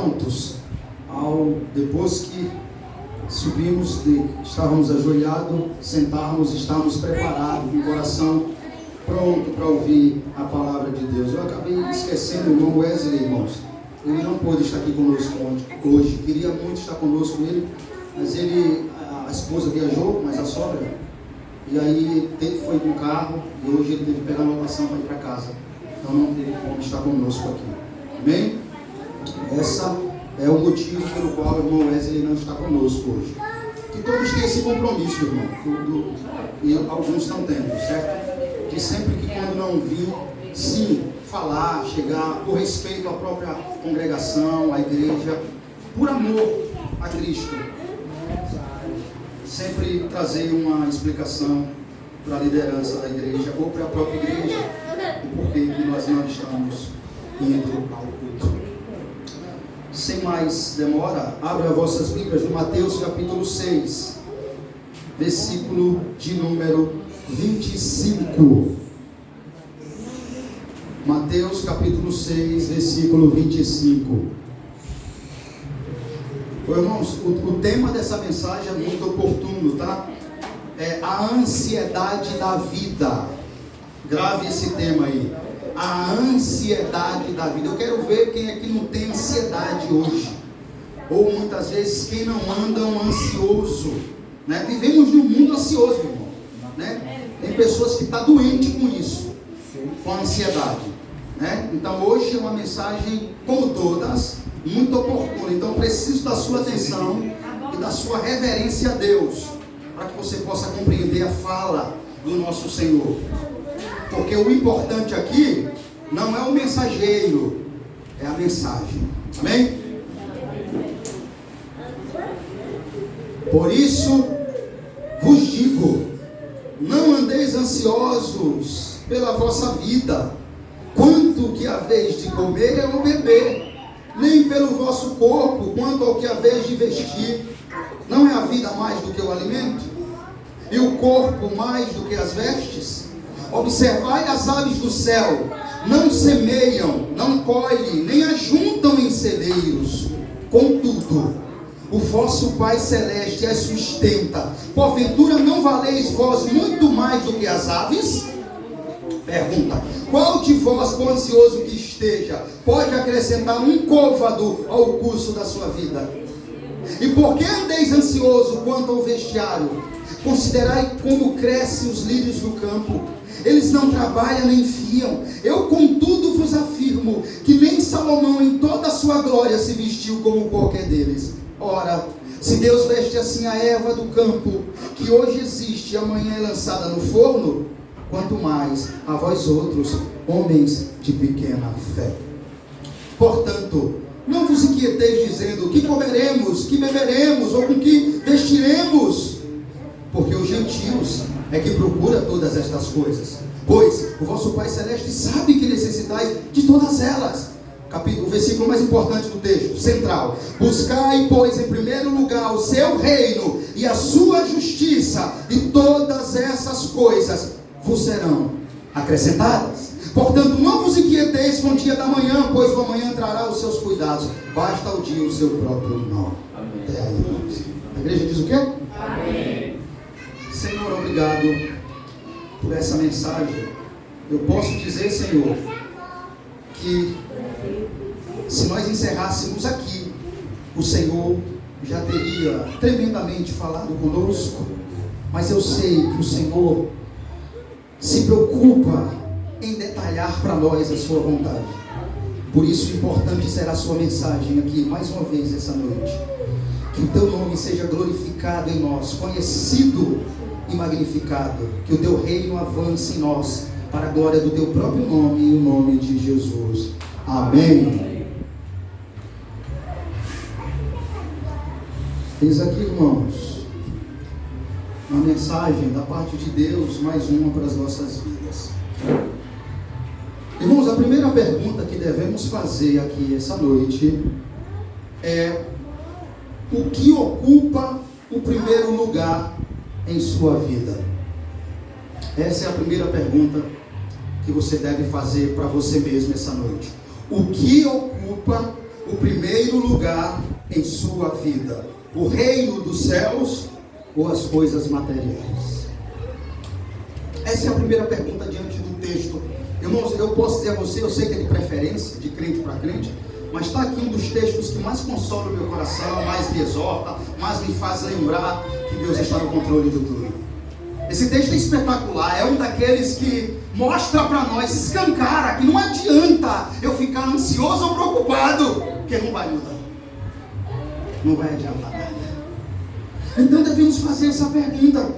prontos, depois que subimos, estávamos ajoelhados, sentarmos, estávamos preparados, com o coração pronto para ouvir a palavra de Deus. Eu acabei esquecendo o irmão Wesley, irmãos. Ele não pôde estar aqui conosco hoje. Queria muito estar conosco ele, mas a esposa viajou, mas a sogra, e aí ele foi com o carro, e hoje ele teve que pegar a lotação para ir para casa. Então não teve como estar conosco aqui. Amém? Essa é o motivo pelo qual o irmão Wesley não está conosco hoje. Que todos têm esse compromisso, irmão. E alguns estão tendo, certo? De sempre que quando não vir, sim, falar, chegar, por respeito à própria congregação, à igreja, por amor a Cristo. Sempre trazer uma explicação para a liderança da igreja, ou para a própria igreja, o porquê que nós não estamos indo ao culto. Sem mais demora, abra vossas Bíblias no Mateus capítulo 6, versículo de número 25. Mateus capítulo 6, versículo 25. Irmãos, o tema dessa mensagem é muito oportuno, tá? É a ansiedade da vida. Grave esse tema aí. A ansiedade da vida. Eu quero ver quem é que não tem ansiedade hoje. Ou muitas vezes quem não anda ansioso, né? Vivemos num mundo ansioso, irmão, né? Tem pessoas que estão doentes com isso, com a ansiedade, né? Então hoje é uma mensagem, como todas, muito oportuna. Então preciso da sua atenção e da sua reverência a Deus, para que você possa compreender a fala do nosso Senhor. Porque o importante aqui não é o mensageiro, é a mensagem. Amém? Por isso vos digo, não andeis ansiosos pela vossa vida, quanto que haveis de comer ou beber, nem pelo vosso corpo, quanto ao que haveis de vestir. Não é a vida mais do que o alimento? E o corpo mais do que as vestes? Observai as aves do céu, não semeiam, não colhem, nem ajuntam em celeiros. Contudo, o vosso Pai Celeste as sustenta. Porventura não valeis vós muito mais do que as aves? Pergunta: qual de vós, por ansioso que esteja, pode acrescentar um côvado ao curso da sua vida? E por que andeis ansioso quanto ao vestiário? Considerai como crescem os lírios do campo. Eles não trabalham nem fiam. Eu, contudo, vos afirmo que nem Salomão em toda a sua glória se vestiu como qualquer deles. Ora, se Deus veste assim a erva do campo, que hoje existe e amanhã é lançada no forno, quanto mais a vós outros, homens de pequena fé. Portanto, não vos inquieteis dizendo: que comeremos, que beberemos, ou com que vestiremos? Porque os gentios é que procura todas estas coisas. Pois o vosso Pai Celeste sabe que necessitais de todas elas. O versículo mais importante do texto, central: buscai, pois, em primeiro lugar o seu reino e a sua justiça, e todas essas coisas vos serão acrescentadas. Portanto, não vos inquieteis com o dia da manhã, pois o amanhã trará os seus cuidados. Basta ao dia o seu próprio mal. Até aí, irmãos. A igreja diz o quê? Amém. Senhor, obrigado por essa mensagem. Eu posso dizer, Senhor, que se nós encerrássemos aqui, o Senhor já teria tremendamente falado conosco. Mas eu sei que o Senhor se preocupa em detalhar para nós a sua vontade. Por isso, importante será a sua mensagem aqui, mais uma vez essa noite. Que o teu nome seja glorificado em nós, conhecido e magnificado. Que o teu reino avance em nós, para a glória do teu próprio nome e o nome de Jesus. Amém. Eis aqui, irmãos, uma mensagem da parte de Deus, mais uma para as nossas vidas. Irmãos, a primeira pergunta que devemos fazer aqui essa noite é: o que ocupa o primeiro lugar em sua vida? Essa é a primeira pergunta que você deve fazer para você mesmo essa noite. O que ocupa o primeiro lugar em sua vida? O reino dos céus ou as coisas materiais? Essa é a primeira pergunta diante do texto. Irmãos, eu posso dizer a você, eu sei que é de preferência, de crente para crente, mas está aqui um dos textos que mais consola o meu coração, mais me exorta, mais me faz lembrar que Deus está no controle de tudo. Esse texto é espetacular, é um daqueles que mostra para nós, escancara, que não adianta eu ficar ansioso ou preocupado, porque não vai mudar, não vai adiantar nada. Então devemos fazer essa pergunta: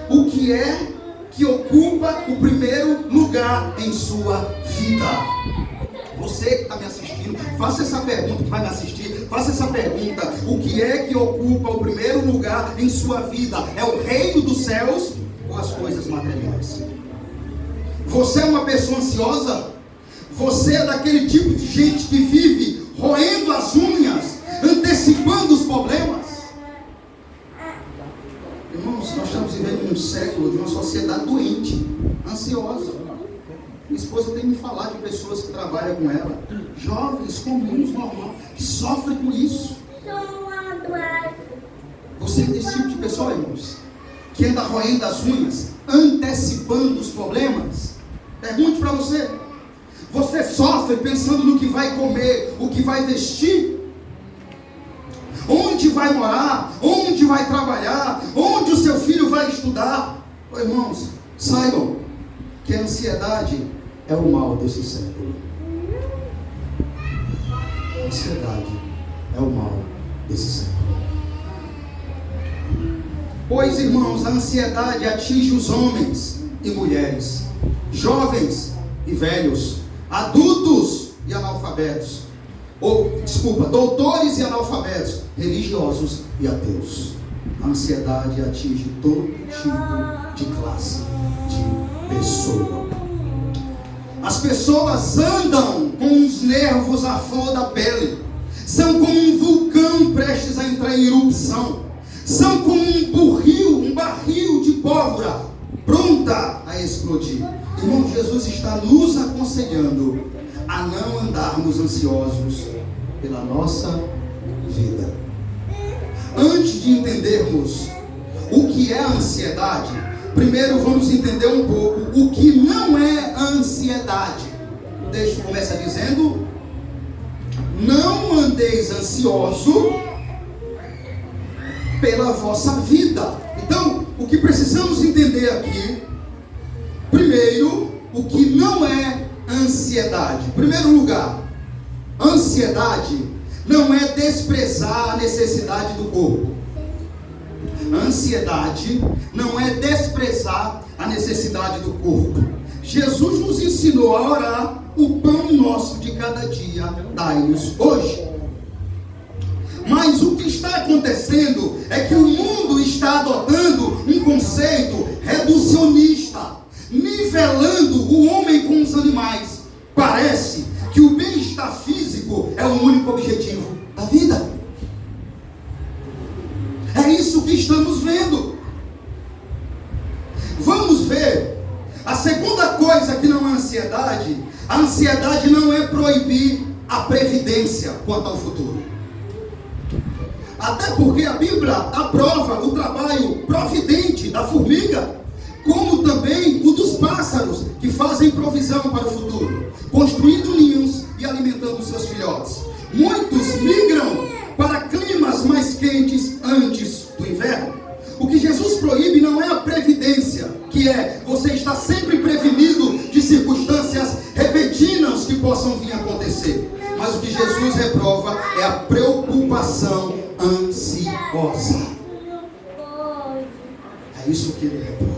o que é que ocupa o primeiro lugar em sua vida? Você que está me assistindo, faça essa pergunta, que vai me assistir, faça essa pergunta: o que é que ocupa o primeiro lugar em sua vida? É o reino dos céus ou as coisas materiais? Você é uma pessoa ansiosa? Você é daquele tipo de gente que vive roendo as unhas, antecipando os problemas? Irmãos, nós estamos vivendo um século de uma sociedade doente, ansiosa. Minha esposa tem me falado de pessoas que trabalham com ela, jovens, comuns, normal, que sofrem com isso. Você é desse tipo de pessoa, irmãos, que anda roendo as unhas, antecipando os problemas? Pergunte para você: você sofre pensando no que vai comer, o que vai vestir, onde vai morar, onde vai trabalhar, onde o seu filho vai estudar? Oh, irmãos, saibam que a ansiedade é o mal desse século. A ansiedade é o mal desse século. Pois, irmãos, a ansiedade atinge os homens e mulheres, jovens e velhos, adultos e analfabetos, doutores e analfabetos, religiosos e ateus. A ansiedade atinge todo tipo de classe de pessoa. As pessoas andam com os nervos à flor da pele, são como um vulcão prestes a entrar em erupção, são como um barril de pólvora pronta a explodir. Irmão, Jesus está nos aconselhando a não andarmos ansiosos pela nossa vida. Antes de entendermos o que é a ansiedade, primeiro vamos entender um pouco o que não é a ansiedade. O texto começa dizendo: não andeis ansioso pela vossa vida. Então, o que precisamos entender aqui, primeiro, o que não é ansiedade. Em primeiro lugar, ansiedade não é desprezar a necessidade do corpo. Ansiedade não é desprezar a necessidade do corpo. Jesus nos ensinou a orar: o pão nosso de cada dia dai-nos hoje. Mas o que está acontecendo é que o mundo está adotando um conceito reducionista, nivelando o homem com os animais. Parece que o bem-estar físico é o único objetivo da vida. É isso que estamos vendo. Vamos ver a segunda coisa que não é ansiedade. A ansiedade não é proibir a previdência quanto ao futuro. Até porque a Bíblia aprova o trabalho providente da formiga, como também o dos pássaros, que fazem provisão para o futuro, construindo ninhos e alimentando seus filhotes. Muitos migram para climas mais quentes antes do inverno. O que Jesus proíbe não é a previdência, que é você estar sempre prevenido de circunstâncias repentinas que possam vir a acontecer. Mas o que Jesus reprova é a preocupação ansiosa. É isso que ele reprova.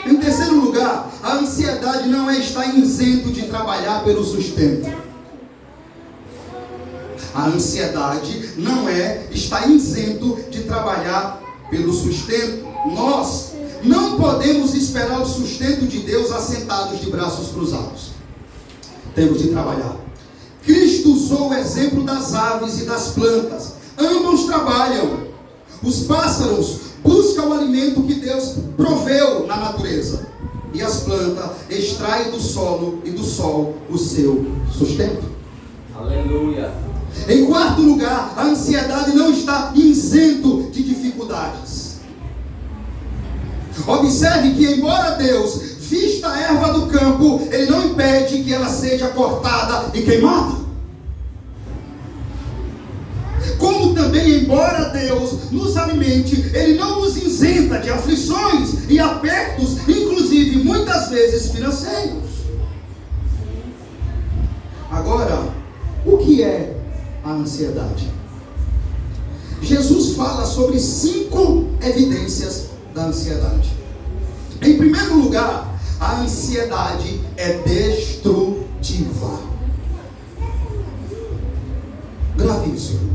Em terceiro lugar, a ansiedade não é estar isento de trabalhar pelo sustento. A ansiedade não é estar isento de trabalhar pelo sustento. Nós não podemos esperar o sustento de Deus assentados de braços cruzados. Temos de trabalhar. Cristo usou o exemplo das aves e das plantas. Ambos trabalham. Os pássaros buscam o alimento que Deus proveu na natureza. E as plantas extraem do solo e do sol o seu sustento. Aleluia. Em quarto lugar, a ansiedade não está isento de dificuldades. Observe que, embora Deus vista a erva do campo, Ele não impede que ela seja cortada e queimada. Como também, embora Deus nos alimente, Ele não nos isenta de aflições e apertos, inclusive muitas vezes financeiros. Agora, o que é a ansiedade? Jesus fala sobre 5 evidências da ansiedade. Em primeiro lugar, a ansiedade é destrutiva. Grave isso, irmãos.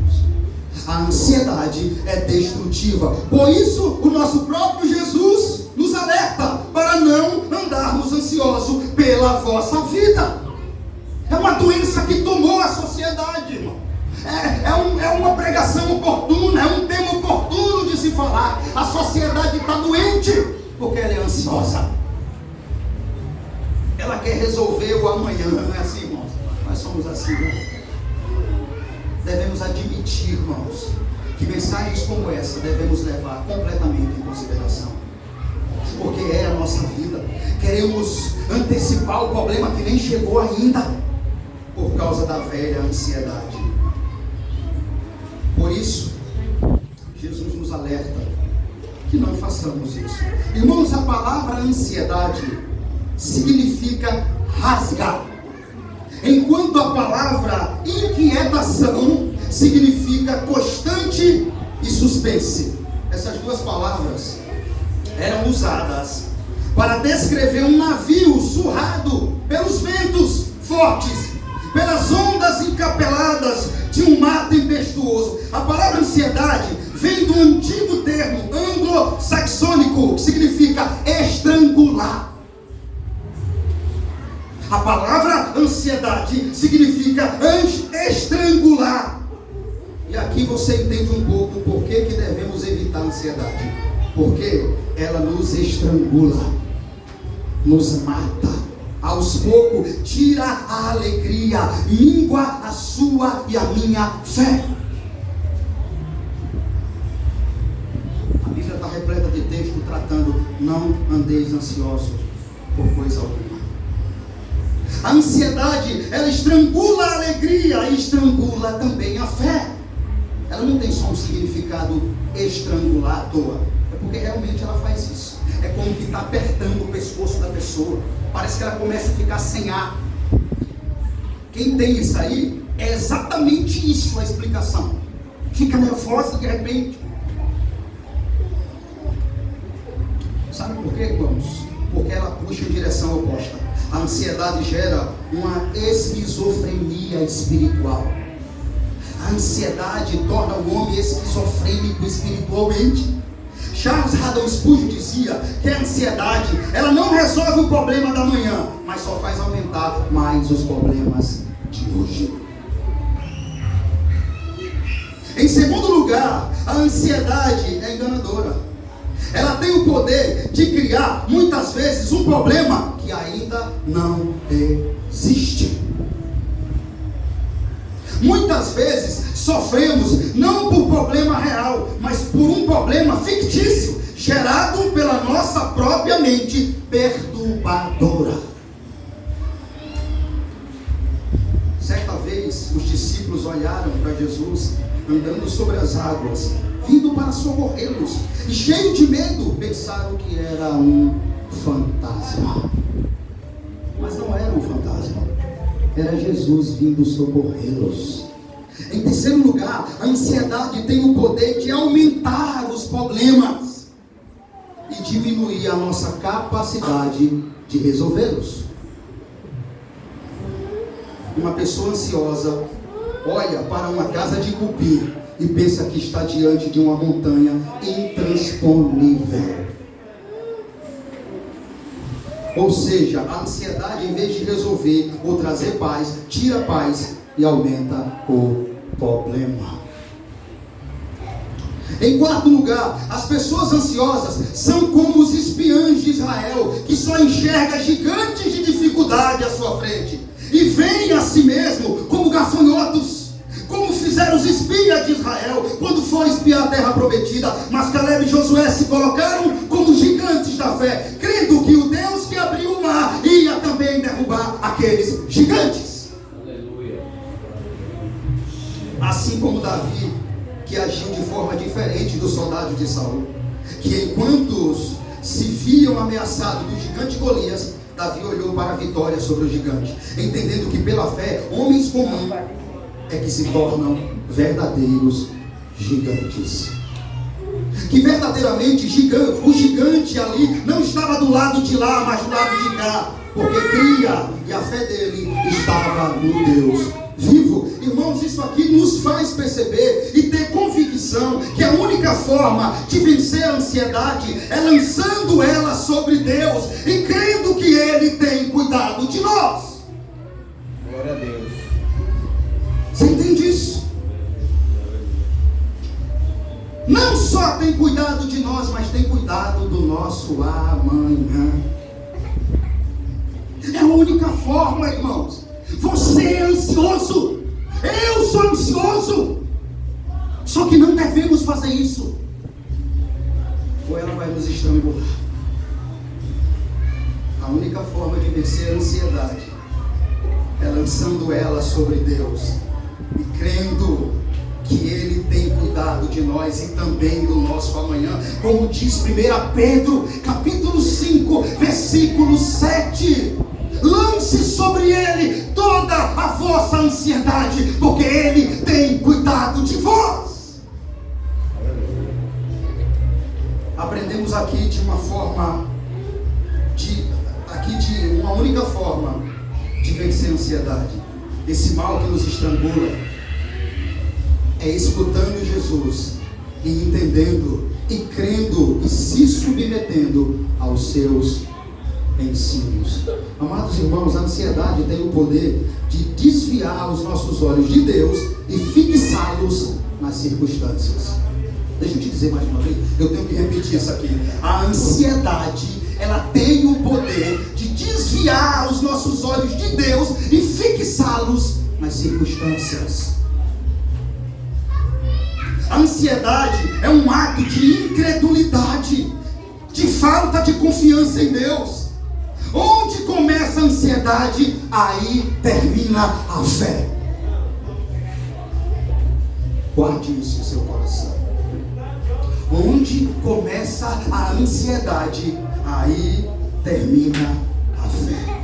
A ansiedade é destrutiva. Por isso, o nosso próprio Jesus nos alerta para não andarmos ansiosos pela vossa vida. É uma doença que tomou a sociedade, irmão. É uma pregação oportuna, é um tema oportuno de se falar. A sociedade está doente porque ela é ansiosa. Ela quer resolver o amanhã, não é assim, irmãos? Nós somos assim, né? Devemos admitir, irmãos, que mensagens como essa devemos levar completamente em consideração, porque é a nossa vida. Queremos antecipar o problema que nem chegou ainda, por causa da velha ansiedade. Por isso, Jesus nos alerta que não façamos isso. Irmãos, a palavra ansiedade significa rasgar, enquanto a palavra inquietação significa constante e suspense. Essas duas palavras eram usadas para descrever um navio surrado pelos ventos fortes, pelas ondas encapeladas de um mar tempestuoso. A palavra ansiedade vem do antigo termo anglo-saxônico, que significa estrangular. A palavra ansiedade significa estrangular. E aqui você entende um pouco por que devemos evitar a ansiedade. Porque ela nos estrangula, nos mata. Aos poucos tira a alegria, mingua a sua e a minha fé. A Bíblia está repleta de texto tratando: não andeis ansiosos por coisa alguma. A ansiedade, ela estrangula a alegria e estrangula também a fé. Ela não tem só um significado estrangular à toa, é porque realmente ela faz isso. É como que está apertando o pescoço da pessoa. Parece que ela começa a ficar sem ar. Quem tem isso aí, é exatamente isso a explicação. Fica nervosa de repente. Sabe por quê, irmãos? Porque ela puxa em direção oposta. A ansiedade gera uma esquizofrenia espiritual. A ansiedade torna o homem esquizofrênico espiritualmente. Charles Haddon Spurgeon dizia que a ansiedade, ela não resolve o problema da manhã, mas só faz aumentar mais os problemas de hoje. Em segundo lugar, a ansiedade é enganadora. Ela tem o poder de criar, muitas vezes, um problema que ainda não existe. Muitas vezes sofremos não por problema real, mas por um problema fictício, gerado pela nossa própria mente perturbadora. Certa vez os discípulos olharam para Jesus andando sobre as águas, vindo para socorrê-los, e cheios de medo pensaram que era um fantasma. Mas não era um fantasma, era Jesus vindo socorrê-los. Em terceiro lugar, a ansiedade tem o poder de aumentar os problemas e diminuir a nossa capacidade de resolvê-los. Uma pessoa ansiosa olha para uma casa de cupim e pensa que está diante de uma montanha intransponível. Ou seja, a ansiedade, em vez de resolver ou trazer paz, tira a paz e aumenta o problema. Em quarto lugar, as pessoas ansiosas são como os espiãs de Israel, que só enxerga gigantes de dificuldade à sua frente. e veem a si mesmo como gafanhotos, como fizeram os espias de Israel quando foram espiar a terra prometida. Mas Caleb e Josué se colocaram como gigantes da fé, crendo que o Deus que abriu o mar ia também derrubar aqueles gigantes. Aleluia. Assim como Davi, que agiu de forma diferente dos soldados de Saul, que enquanto se viam ameaçados do gigante Golias, Davi olhou para a vitória sobre o gigante, entendendo que pela fé, homens comuns é que se tornam verdadeiros gigantes. Que verdadeiramente o gigante ali não estava do lado de lá, mas do lado de cá, porque cria e a fé dele estava no Deus vivo. Irmãos, isso aqui nos faz perceber e ter convicção que a única forma de vencer a ansiedade é lançando ela sobre Deus e crendo que Ele tem cuidado de nós. Glória a Deus. Você entende isso? Não só tem cuidado de nós, mas tem cuidado do nosso amanhã. É a única forma, irmãos. Você é ansioso, eu sou ansioso, só que não devemos fazer isso, ou ela vai nos estrangular. A única forma de vencer a ansiedade é lançando ela sobre Deus e crendo que Ele tem cuidado de nós e também do nosso amanhã, como diz 1 Pedro capítulo 5 versículo 7. Lance sobre Ele toda a vossa ansiedade, porque Ele tem cuidado de vós. Aprendemos aqui de uma única forma de vencer a ansiedade, esse mal que nos estrangula, é escutando Jesus e entendendo e crendo e se submetendo aos seus ensinos. Amados irmãos, a ansiedade tem o poder de desviar os nossos olhos de Deus e fixá-los nas circunstâncias. Deixa eu te dizer mais uma vez, eu tenho que repetir isso aqui. A ansiedade, ela tem o poder de desviar os nossos olhos de Deus e fixá-los nas circunstâncias. A ansiedade é um ato de incredulidade, de falta de confiança em Deus. Onde começa a ansiedade, aí termina a fé. Guarde isso em seu coração. Onde começa a ansiedade, aí termina a fé.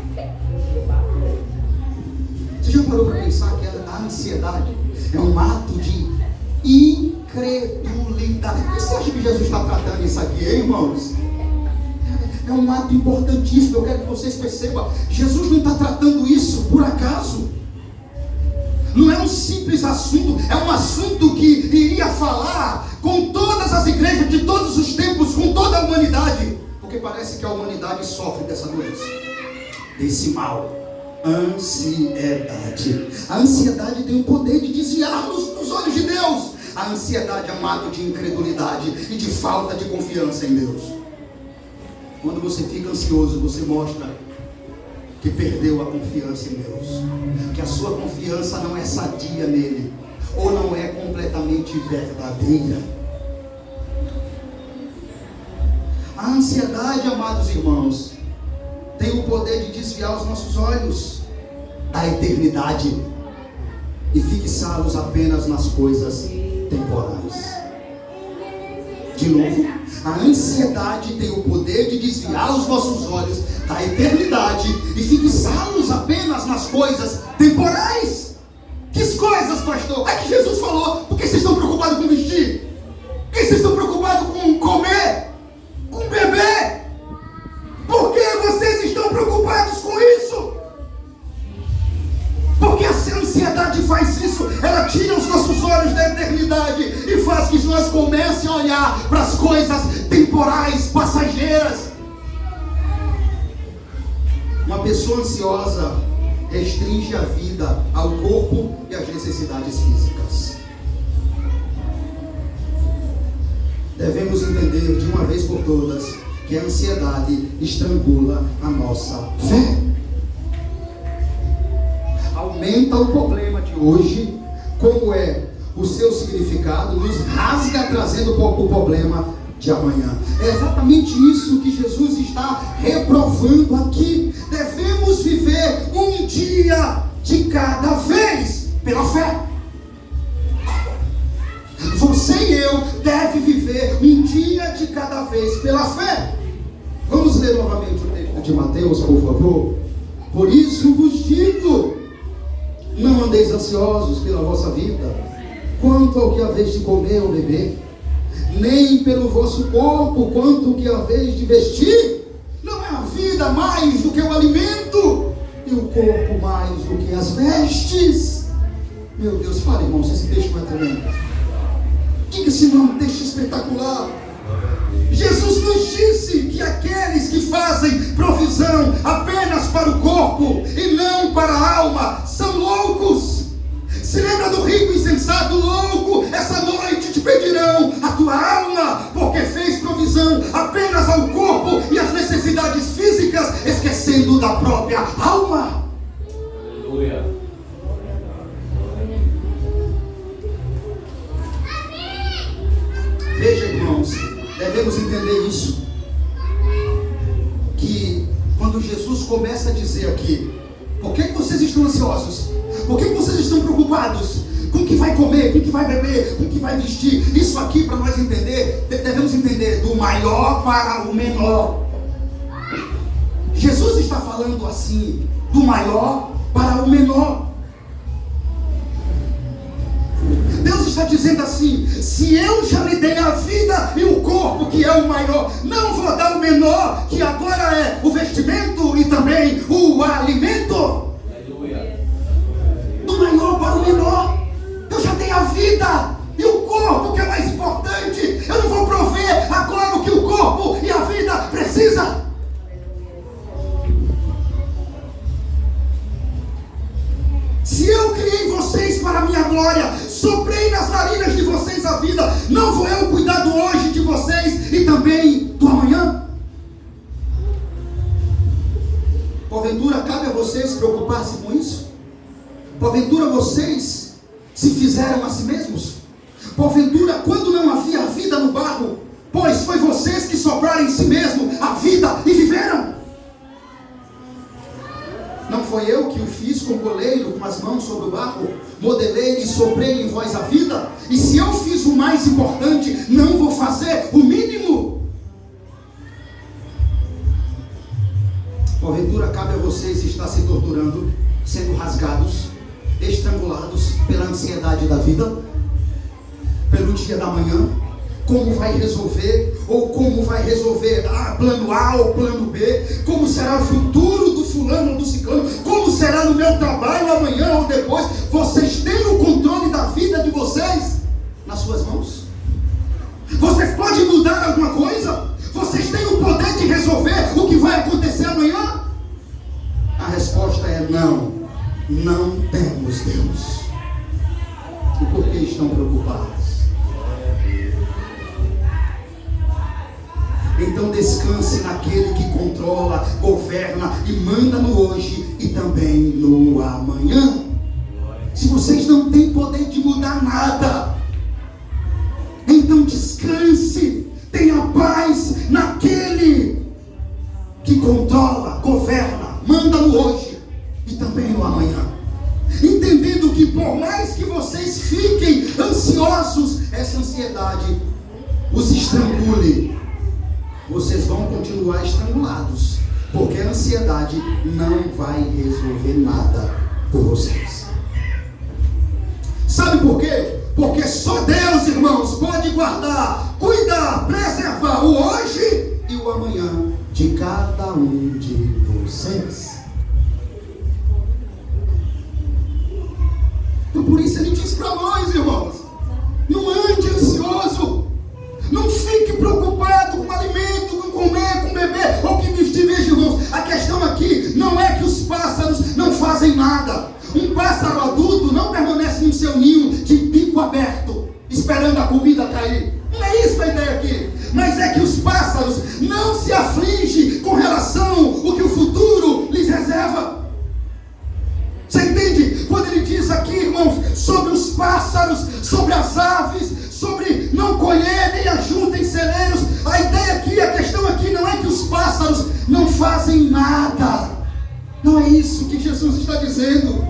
Você já parou para pensar que a ansiedade é um ato de incredulidade? Por que você acha que Jesus está tratando isso aqui, hein, irmãos? É um ato importantíssimo. Eu quero que vocês percebam, Jesus não está tratando isso por acaso. Não é um simples assunto, é um assunto que iria falar com todas as igrejas de todos os tempos, com toda a humanidade, porque parece que a humanidade sofre dessa doença, desse mal, ansiedade. A ansiedade tem o poder de desviar-nos dos olhos de Deus. A ansiedade é um ato de incredulidade e de falta de confiança em Deus. Quando você fica ansioso, você mostra que perdeu a confiança em Deus, que a sua confiança não é sadia nele, ou não é completamente verdadeira. A ansiedade, amados irmãos, tem o poder de desviar os nossos olhos da eternidade e fixá-los apenas nas coisas temporais. De novo, a ansiedade tem o poder de desviar os nossos olhos da eternidade e fixá-los apenas nas coisas temporais. Que coisas, pastor? É que Jesus falou. Por que vocês estão preocupados com vestir? Por que vocês estão preocupados com comer? Com beber? Por que vocês estão preocupados com isso? Porque a ansiedade faz isso. Ela tira os nossos olhos da eternidade e faz que nós comecem a olhar para as coisas temporais, passageiras. Uma pessoa ansiosa restringe a vida ao corpo e às necessidades físicas. Devemos entender de uma vez por todas que a ansiedade estrangula a nossa fé. apresenta o problema de hoje, como é o seu significado, nos rasga trazendo o problema de amanhã. É exatamente isso que Jesus está reprovando aqui. Devemos viver um dia de cada vez pela fé. Você e eu devem viver um dia de cada vez pela fé. Vamos ler novamente o texto de Mateus, por favor. Por isso vos digo, não andeis ansiosos pela vossa vida, quanto ao que haveis de comer ou beber, nem pelo vosso corpo, quanto ao que haveis de vestir. Não é a vida mais do que o alimento, e o corpo mais do que as vestes. Meu Deus, fala, irmãos, esse texto vai tremendo. Diga se não é um texto espetacular. Jesus nos disse que aqueles que fazem provisão apenas para o corpo e não para a alma são loucos. Se lembra do rico insensato louco? Essa noite te pedirão a tua alma, porque fez provisão apenas ao corpo e às necessidades físicas, esquecendo da própria alma. Aleluia. Veja, irmãos, devemos entender isso, que quando Jesus começa a dizer aqui, por que vocês estão ansiosos? Por que vocês estão preocupados? Com o que vai comer, com o que vai beber, com o que vai vestir? Isso aqui, para nós entender, devemos entender do maior para o menor. Jesus está falando assim, do maior para o menor. Deus está dizendo assim: se eu já lhe dei a vida e o corpo, que é o maior, não vou dar o menor, que agora é o vestimento e também o alimento. Do maior para o menor. Eu já dei a vida e o corpo, que é mais importante. Eu não vou prover agora o que o corpo e a vida precisa. Se eu criei vocês para a minha glória, soprei nas narinas de vocês a vida, não vou eu cuidar do hoje de vocês e também do amanhã? Porventura cabe a vocês preocupar-se com isso? Porventura vocês se fizeram a si mesmos? Porventura, quando não havia vida no barro, pois foi vocês que sopraram em si mesmo a vida e viveram? Não foi eu que o fiz com o goleiro, com as mãos sobre o barro, modelei e soprei em vós a vida? E se eu fiz o mais importante, não vou fazer o mínimo? Porventura cabe a vocês estar se torturando, sendo rasgados, estrangulados pela ansiedade da vida, pelo dia da manhã, como vai resolver, ou como vai resolver plano A ou plano B, como será o futuro do fulano ou do ciclano, como será no meu trabalho amanhã ou depois. Vocês têm o controle da vida de vocês nas suas mãos? Vocês podem mudar alguma coisa? Vocês têm o poder de resolver o que vai acontecer amanhã? A resposta é não. Não temos Deus. E por que estão preocupados? Então descanse naquele que controla, governa e manda no hoje e também no amanhã. Se vocês não têm poder de mudar nada, então descanse, tenha paz naquele que controla, governa, manda no hoje e também no amanhã. Entendendo que por mais que vocês fiquem ansiosos, essa ansiedade os estrangule. Vocês vão continuar estrangulados, porque a ansiedade não vai resolver nada por vocês. Sabe por quê? Porque só Deus, irmãos, pode guardar, cuidar, preservar o hoje e o amanhã de cada um de vocês. Então por isso ele diz para nós, irmãos, não ande ansioso. Não fique preocupado com alimento, com comer, com beber ou que vestir. Veja, irmãos, a questão aqui não é que os pássaros não fazem nada. Um pássaro adulto não permanece no seu ninho de bico aberto, esperando a comida cair. Não é isso a ideia aqui. Mas é que os pássaros não se afligem com relação ao que o futuro lhes reserva. Você entende? Quando ele diz diz aqui, irmãos, sobre os pássaros, sobre as aves, sobre não colher nem ajunta em celeiros. A ideia aqui, a questão aqui não é que os pássaros não fazem nada. Não é isso que Jesus está dizendo.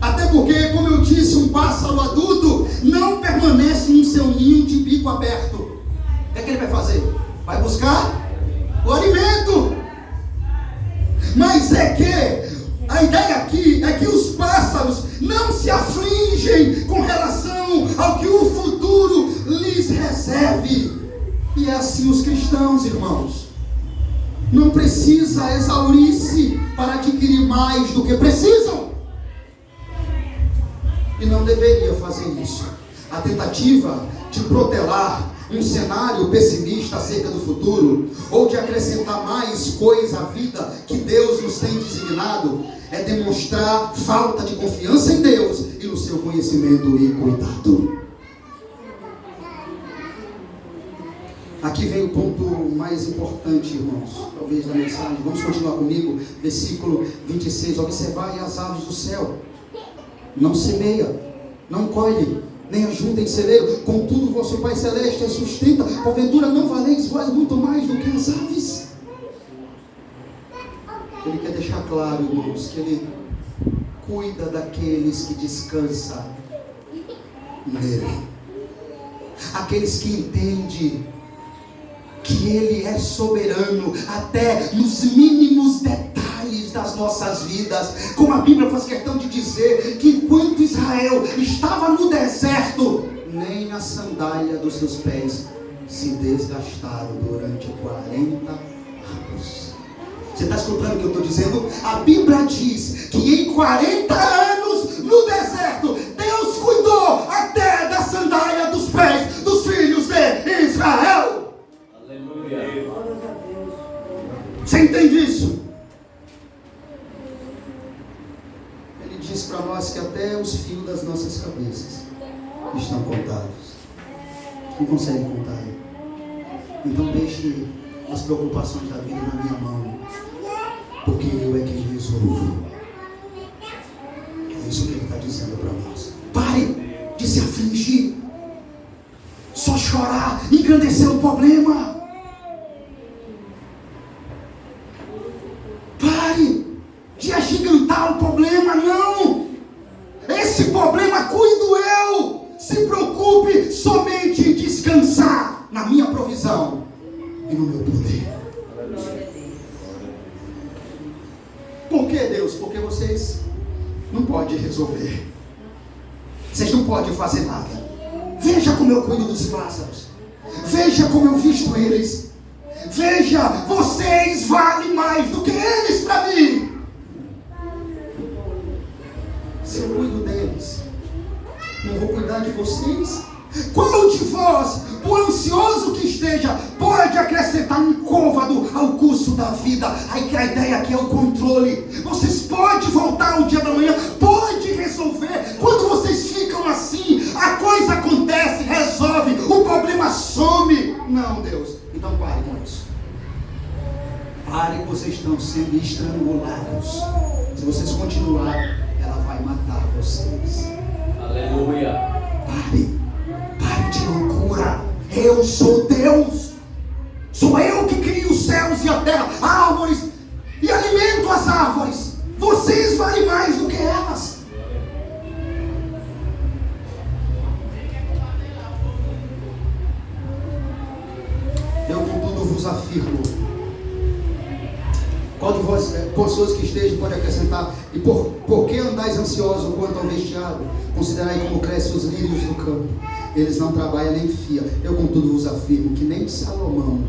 Até porque, como eu disse, um pássaro adulto não permanece no seu ninho de bico aberto. O que é que ele vai fazer? Vai buscar o alimento. Mas é que a ideia aqui é que os pássaros não se afligem com relação ao que o futuro lhes reserve. E é assim os cristãos, irmãos. Não precisa exaurir-se para adquirir mais do que precisam. E não deveria fazer isso. A tentativa de protelar um cenário pessimista acerca do futuro, ou de acrescentar mais coisa à vida que Deus nos tem designado, é demonstrar falta de confiança em Deus e no seu conhecimento e cuidado. Aqui vem o ponto mais importante, irmãos, talvez da mensagem. Vamos continuar comigo, versículo 26. Observai as aves do céu, não semeia, não colhe, nem ajunta em celeiro, contudo vosso Pai Celeste as sustenta. Porventura não valeis vós muito mais do que as aves? Ele quer deixar claro, irmãos, que Ele cuida daqueles que descansam nele, aqueles que entendem que Ele é soberano até nos mínimos detalhes das nossas vidas. Como a Bíblia faz questão de dizer que enquanto Israel estava no deserto, nem a sandália dos seus pés se desgastaram durante 40 anos. Você está escutando o que eu estou dizendo? A Bíblia diz que em 40 anos no deserto, Deus cuidou até da sandália dos pés dos filhos de Israel. Você entende isso? Ele diz para nós que até os fios das nossas cabeças estão contados. Não consegue contar aí. Então deixe as preocupações da vida na minha mão, porque eu é quem resolvo. É isso que ele está dizendo para nós. Pare de se afligir, só chorar, engrandecer o problema. Pare de agigantar o problema, não. Esse problema cuido eu. Se preocupe somente em descansar na minha provisão e no meu poder. Por que, Deus? Porque vocês não podem resolver. Vocês não podem fazer nada. Veja como eu cuido dos pássaros. Veja como eu visto eles. Veja, vocês valem mais do que eles para mim. Se eu cuido deles, não vou cuidar de vocês? Qual de vós, por ansioso que esteja, pode acrescentar um côvado ao curso da vida? Aí que a ideia aqui é o controle. Vocês podem voltar ao dia da manhã, pode resolver. Quando vocês ficam assim, a coisa acontece, resolve, o problema some. Não, Deus. Então pare com isso. Pare, que vocês estão sendo estrangulados. Se vocês continuarem, ela vai matar vocês. Aleluia. Pare de loucura. Eu sou Deus. Sou eu que crio os céus e a terra, árvores, e alimento as árvores. Vocês valem mais do que elas. Eu contudo vos afirmo. Qual de vós, pessoas que estejam, pode acrescentar: e por que andais ansiosos quanto ao vestiário? Considerai como crescem os lírios do campo. Eles não trabalham nem fiam. Eu contudo vos afirmo que nem Salomão,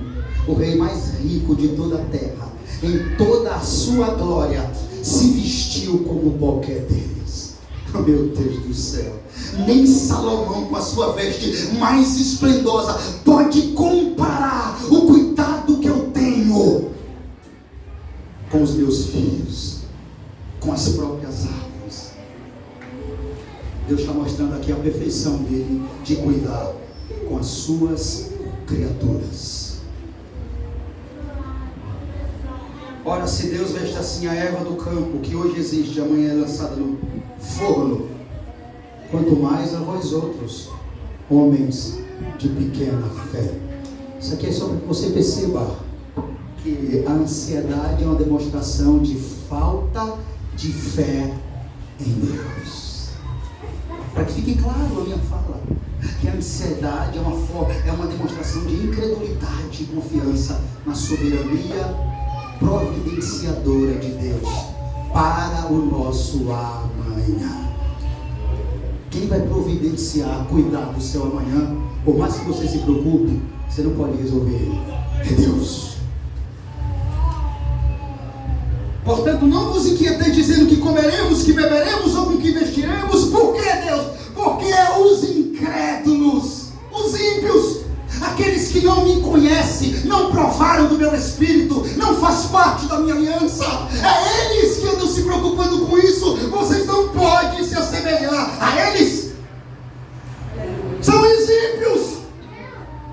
o rei mais rico de toda a terra, em toda a sua glória, se vestiu como qualquer deles. Oh, meu Deus do céu. Nem Salomão, com a sua veste mais esplendosa, pode comparar o cuidado que eu tenho com os meus filhos, com as próprias árvores. Deus está mostrando aqui a perfeição dele de cuidar com as suas criaturas. Ora, se Deus veste assim a erva do campo, que hoje existe, amanhã é lançada no forno, quanto mais a vós outros, homens de pequena fé. Isso aqui é só para que você perceba que a ansiedade é uma demonstração de falta de fé em Deus. Para que fique claro a minha fala, que a ansiedade é uma demonstração de incredulidade e confiança na soberania providenciadora de Deus para o nosso amanhã. Quem vai providenciar, cuidar do seu amanhã, por mais que você se preocupe, você não pode resolver ele, é Deus. Portanto, não vos inquieteis dizendo que comeremos, que beberemos ou com que vestiremos. Por que, Deus? Porque os incrédulos, os ímpios, aqueles que não me conhecem, não provaram do meu espírito, não faz parte da minha aliança, é eles que andam se preocupando com isso. Vocês não podem se assemelhar a eles. São os ímpios,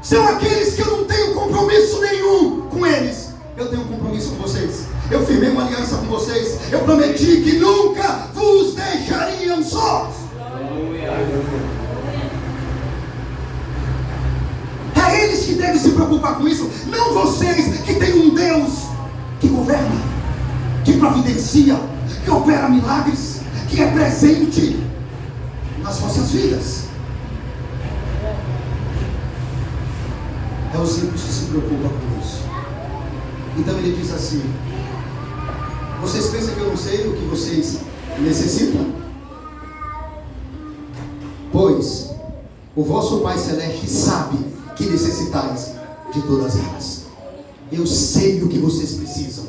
são aqueles que eu não tenho compromisso nenhum com eles. Eu tenho compromisso com vocês. Eu firmei uma aliança com vocês. Eu prometi que nunca vos deixariam sós. É eles que devem se preocupar com isso, não vocês que têm um Deus que governa, que providencia, que opera milagres, que é presente nas vossas vidas. É os ímpios que se preocupam com isso. Então ele diz assim: vocês pensam que eu não sei o que vocês necessitam? Pois o vosso Pai Celeste sabe que necessitais de todas elas. Eu sei o que vocês precisam.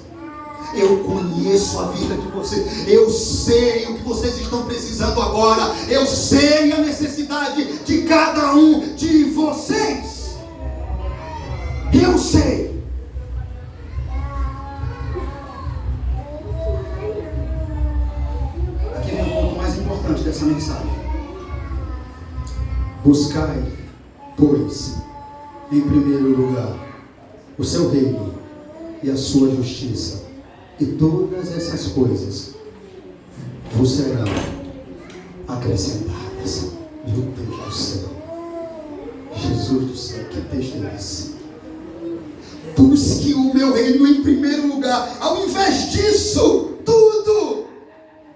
Eu conheço a vida de vocês. Eu sei o que vocês estão precisando agora. Eu sei a necessidade de cada um de vocês. Eu sei. Aqui vem o ponto mais importante dessa mensagem. Buscai, pois, em primeiro lugar, o seu reino e a sua justiça, e todas essas coisas vos serão acrescentadas. Meu Deus do céu, Jesus do céu, que texto é esse? Busque o meu reino em primeiro lugar. Ao invés disso tudo,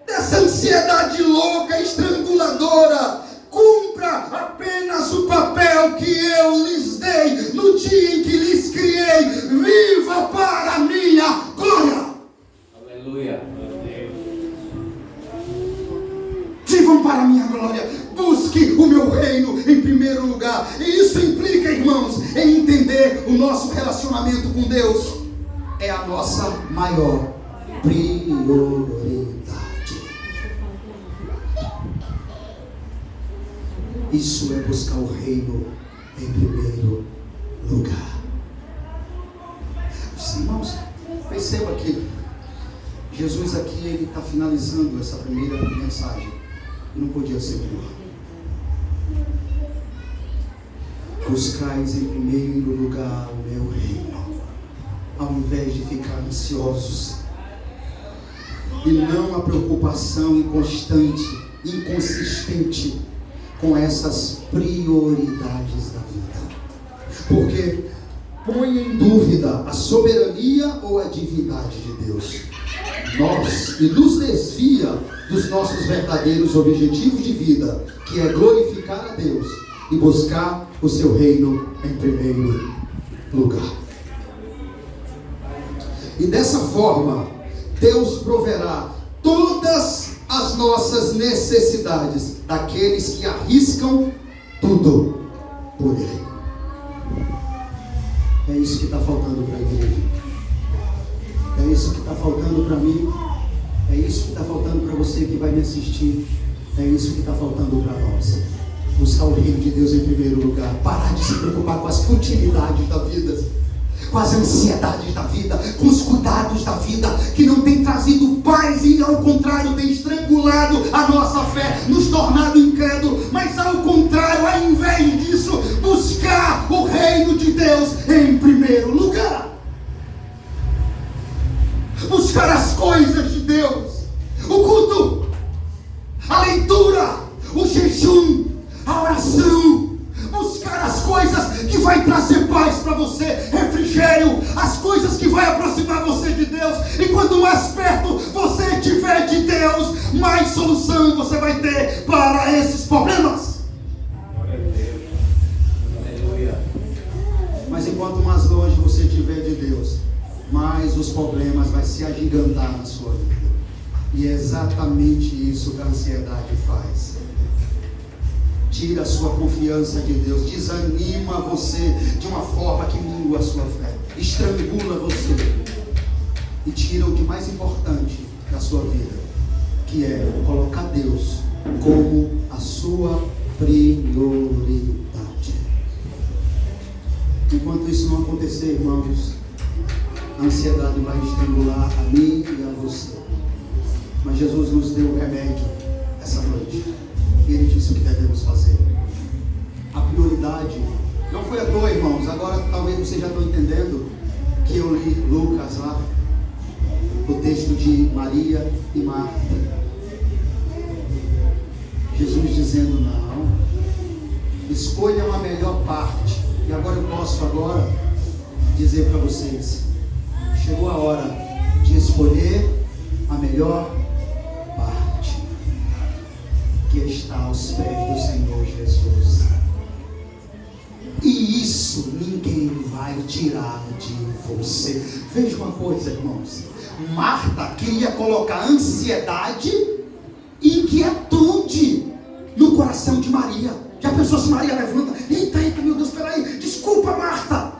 dessa ansiedade louca, estranguladora, cumpra apenas o papel que eu lhes dei no dia em que lhes criei. Viva para a minha glória. Aleluia. Vivam para a minha glória. Busque o meu reino em primeiro lugar. E isso implica, irmãos, em entender o nosso relacionamento com Deus. É a nossa maior prioridade. Isso é buscar o reino em primeiro lugar. Irmãos, perceba que Jesus aqui, ele está finalizando essa primeira mensagem. Não podia ser pior. Buscais em primeiro lugar o meu reino, ao invés de ficar ansiosos. E não a preocupação inconstante, inconsistente com essas prioridades da vida. Porque põe em dúvida a soberania ou a divindade de Deus. E nos desvia dos nossos verdadeiros objetivos de vida, que é glorificar a Deus e buscar o seu reino em primeiro lugar. E dessa forma, Deus proverá todas as nossas necessidades daqueles que arriscam tudo por Ele. É isso que está faltando para a igreja. É isso que está faltando para mim. É isso que está faltando para você que vai me assistir. É isso que está faltando para nós. Buscar o reino de Deus em primeiro lugar. Parar de se preocupar com as futilidades da vida, com as ansiedades da vida, com os cuidados da vida, que não tem trazido paz e ao contrário tem estrangulado a nossa fé, nos tornado incrédulo. Mas ao contrário, ao invés disso, buscar o reino de Deus em primeiro lugar. Buscar as coisas de Deus, o culto, a leitura, o jejum, vai trazer paz para você, refrigério, as coisas que vai aproximar você de Deus. E quanto mais perto você estiver de Deus, mais solução você vai ter para esses problemas. Glória a Deus. Aleluia. Mas enquanto mais longe você estiver de Deus, mais os problemas vai se agigantar na sua vida. E é exatamente isso que a ansiedade faz. Tira a sua confiança de Deus, desanima você de uma forma que mingua a sua fé, estrangula você e tira o de mais importante da sua vida, que é colocar Deus como a sua prioridade. Enquanto isso não acontecer, irmãos, a ansiedade vai estrangular a mim e a você. Mas Jesus nos deu o remédio essa noite. E Ele disse o que devemos fazer. A prioridade não foi à toa, irmãos. Agora talvez vocês já estão entendendo que eu li Lucas lá, o texto de Maria e Marta. Jesus dizendo: não, escolha uma melhor parte. E agora eu posso dizer para vocês: chegou a hora de escolher a melhor parte, que está aos pés do Senhor Jesus. E isso ninguém vai tirar de você. Veja uma coisa, irmãos. Marta queria colocar ansiedade e inquietude no coração de Maria. Já pensou se Maria levanta? Eita, meu Deus, peraí, desculpa, Marta.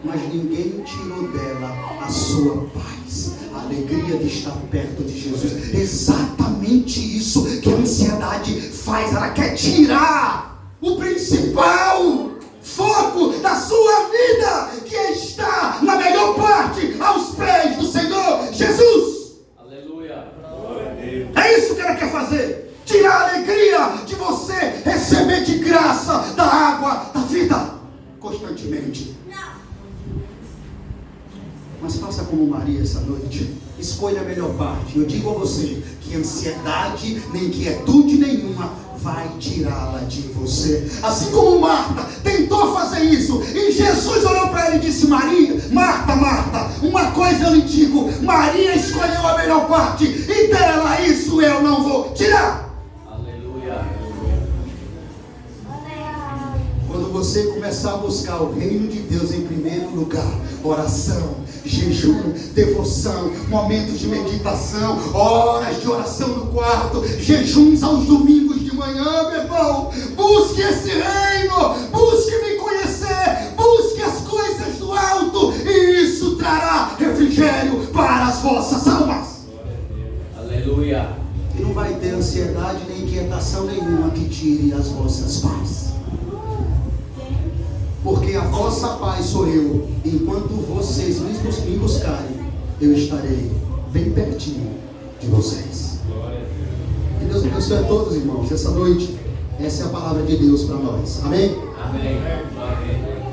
Mas ninguém tirou dela a sua paz, a alegria de estar perto de Jesus. Exatamente isso que a ansiedade faz. Ela quer tirar o principal foco da sua vida, que está na melhor parte, aos pés do Senhor Jesus. Aleluia. Glória a Deus. É isso que ela quer fazer. Tirar a alegria de você receber de graça da água da vida constantemente. Mas faça como Maria essa noite. Escolha a melhor parte. Eu digo a você que ansiedade, nem inquietude nenhuma vai tirá-la de você. Assim como Marta tentou fazer isso, e Jesus olhou para ela e disse: Maria, Marta, Marta, uma coisa eu lhe digo, Maria escolheu a melhor parte, e dela isso eu não vou tirar. Quando você começar a buscar o reino de Deus em primeiro lugar, oração, jejum, devoção, momentos de meditação, horas de oração no quarto, jejuns aos domingos de manhã, meu irmão, busque esse reino, busque me conhecer, busque as coisas do alto, e isso trará refrigério para as vossas almas. Aleluia. E não vai ter ansiedade nem inquietação nenhuma que tire as vossas paz. Porque a vossa paz sou eu. Enquanto vocês me buscarem, eu estarei bem pertinho de vocês. Que Deus abençoe a todos, irmãos. Essa noite, essa é a palavra de Deus para nós. Amém? Amém.